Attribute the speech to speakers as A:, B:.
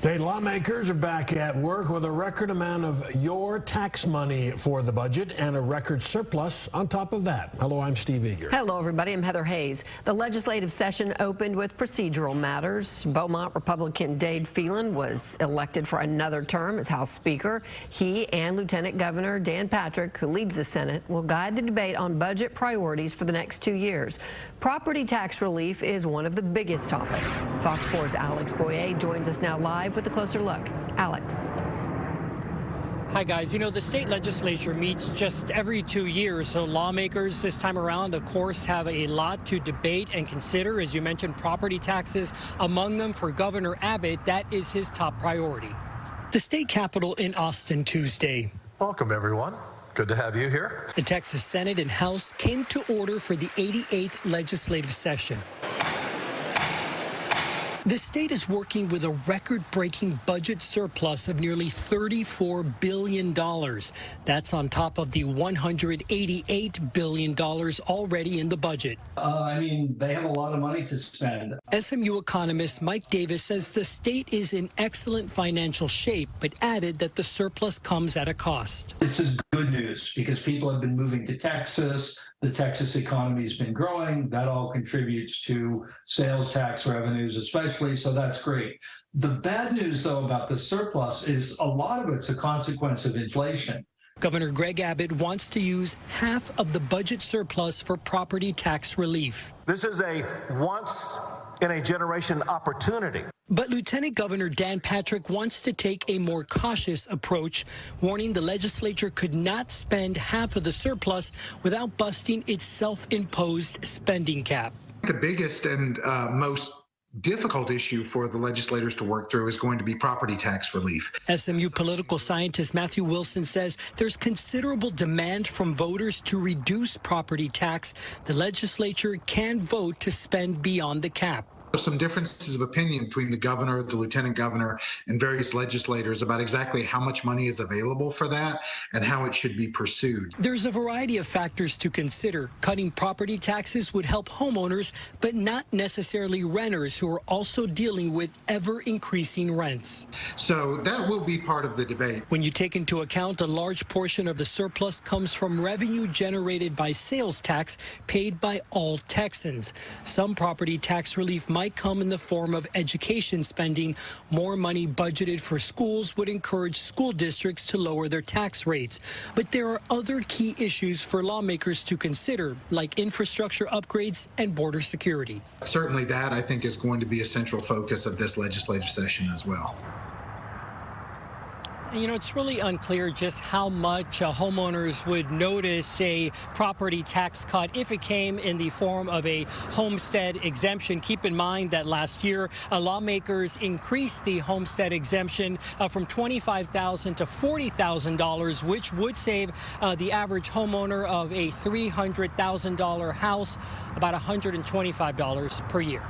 A: State lawmakers are back at work with a record amount of your tax money for the budget and a record surplus on top of that. Hello, I'm Steve Eager.
B: Hello, everybody. I'm Heather Hayes. The legislative session opened with procedural matters. Beaumont Republican Dade Phelan was elected for another term as House Speaker. He and Lieutenant Governor Dan Patrick, who leads the Senate, will guide the debate on budget priorities for the next 2 years. Property tax relief is one of the biggest topics. Fox 4's Alex Boyer joins us now live with a closer look. Alex.
C: Hi, guys. You know, the state legislature meets just every 2 years, so lawmakers this time around, of course, have a lot to debate and consider. As you mentioned, property taxes among them. For Governor Abbott, that is his top priority. The state capitol in Austin Tuesday.
D: Welcome, everyone. Good to have you here.
C: The Texas Senate and House came to order for the 88th legislative session. The state is working with a record-breaking budget surplus of nearly $34 billion. That's on top of the $188 billion already in the budget.
E: They have a lot of money to spend.
C: SMU economist Mike Davis says the state is in excellent financial shape, but added that the surplus comes at a cost.
E: This is good news because people have been moving to Texas. The Texas economy has been growing. That all contributes to sales tax revenues, especially, so that's great. The bad news, though, about the surplus is a lot of it's a consequence of inflation.
C: Governor Greg Abbott wants to use half of the budget surplus for property tax relief.
D: This is a once-in-a-generation opportunity.
C: But Lieutenant Governor Dan Patrick wants to take a more cautious approach, warning the legislature could not spend half of the surplus without busting its self-imposed spending cap.
F: The biggest and most difficult issue for the legislators to work through is going to be property tax relief.
C: SMU political scientist Matthew Wilson says there's considerable demand from voters to reduce property tax. The legislature can vote to spend beyond the cap.
F: There's some differences of opinion between the governor, the lieutenant governor, and various legislators about exactly how much money is available for that and how it should be pursued.
C: There's a variety of factors to consider. Cutting property taxes would help homeowners, but not necessarily renters who are also dealing with ever-increasing rents.
F: So that will be part of the debate.
C: When you take into account a large portion of the surplus comes from revenue generated by sales tax paid by all Texans. Some property tax relief might come in the form of education spending. More money budgeted for schools would encourage school districts to lower their tax rates. But there are other key issues for lawmakers to consider, like infrastructure upgrades and border security.
F: Certainly that, I think, is going to be a central focus of this legislative session as well.
C: You know, it's really unclear just how much homeowners would notice a property tax cut if it came in the form of a homestead exemption. Keep in mind that last year, lawmakers increased the homestead exemption from $25,000 to $40,000, which would save the average homeowner of a $300,000 house about $125 per year.